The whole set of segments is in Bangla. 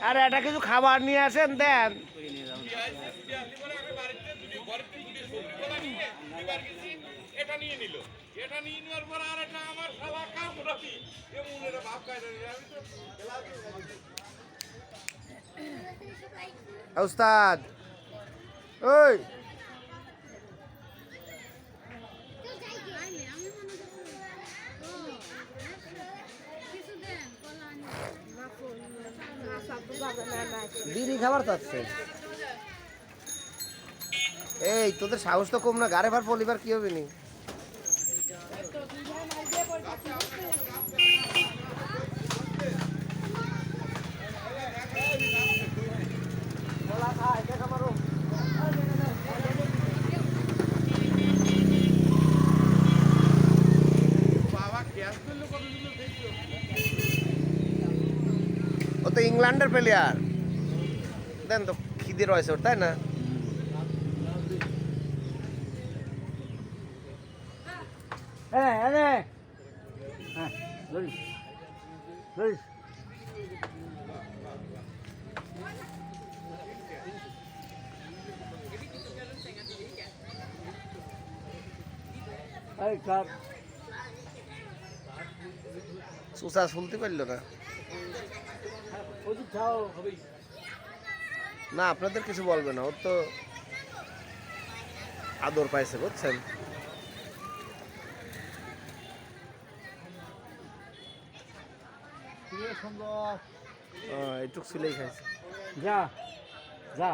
আরে এটা কিছু খাবার নিয়ে আসেন দেন। এটা নিয়ে নিল, এটা নিয়ে নেওয়ার পর আর এটা আমার শালা কামড়াবি এমন এর ভাব কায়দা আমি তো উস্তাদ ওই বিড়ি খাবার চাচ্ছে। এই তোদের সাহস তো কম না, গাড়ে ভার পলিবার কি হবে নি? ও তো ইংল্যান্ডের প্লেয়ার, দেন তো খিদে রয়েছে ওর, তাই না? সুসা শুনতে পারলো না। না আপনাদের কিছু বলবে না, ওর তো আদর পাইছে বুঝছেন। এইটুক ছিলেই খাইছে। যা যা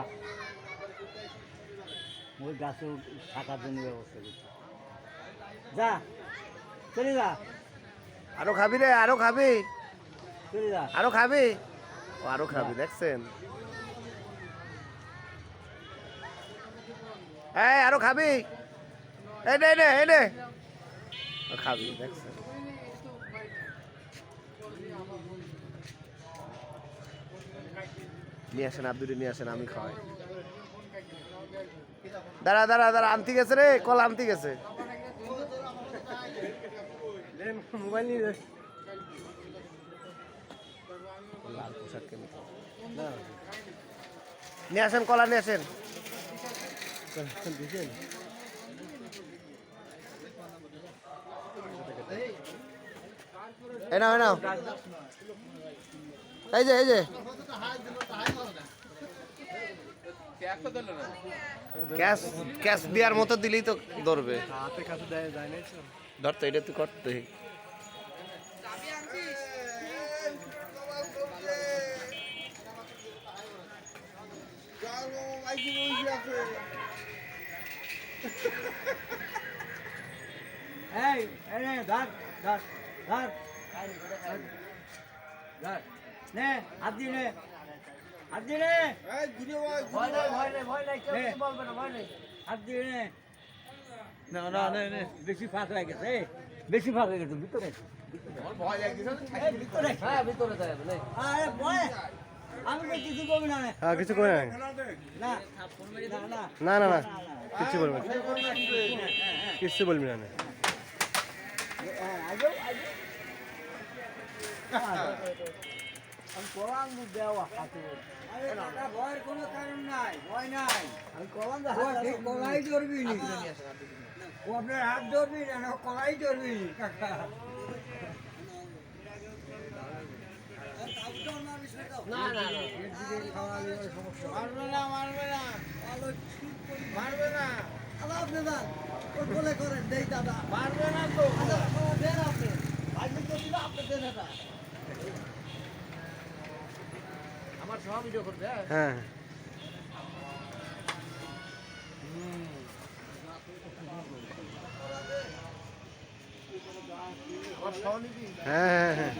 ওই গাছে থাকার জন্য ব্যবস্থা করছি। যা চলে যা। আরো খাবি রে, আরো খাবি, চলে যা। আরো খাবি, ও আরো খাবি, দেখছেন? এই আরো খাবি, এই নে নে এই নে খাবি, দেখছেন? নিয়ে আসেন আব্দুল, নিয়ে আসেন, আমি খাওয়াই। দাঁড়া দাঁড়া দাঁড়া, আনতে গেছে রে, কল আনতে গেছে। মোবাইল নিয়ে লাল পোশাক নিয়ে আসেন, কলা নিয়ে আসেন। এই নাও, এই নাও, এই যে, এই যে ক্যাশ, ক্যাশ দেওয়ার মতো দিলেই তো ধরবে। ধরতো এটা তুই করতে। এই ধর ধর ধর ধর, নে হাত দিয়ে নে, হাত দিয়ে নে। ভয় নাই, ভয় নাই, ভয় নাই, কেউ কিছু বলবে না, ভয় নাই। হাত দিয়ে নে। না না না, বেশি ফাঁক হয়ে গেছে, বেশি ফাঁক হয়ে গেছে। ভিতরে ভিতরে, হ্যাঁ ভিতরে যাবে। আরে ভয়, আমি তো কিছু করবি না। হ্যাঁ কিছু করে নাই, না না না না কিচ্ছু বলবি না, কিচ্ছু বলবি না। ভয়ের কোনো কারণ নাই, ভয় নাই। আমি কলাম কলাই ধরবি নি, ও আপনার হাত ধরবি না, কলাই ধরবি কাকা। না না মারবে না, মারবে না, মারবে না। আপনি না ওর কোলে করেন, দেই দাদা, মারবে না তো। দেন আপনি, ভাইকে তো দিল, আপনি দেন এটা। আমার সব ভিডিও করবে। হ্যাঁ হ্যাঁ হ্যাঁ হ্যাঁ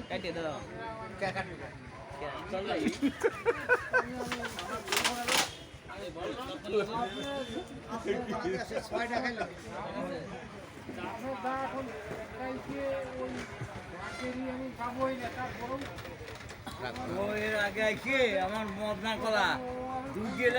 কাটিয়ে দাও চল এর আগে আইছে আমার মদ না করা দুধ দিয়ে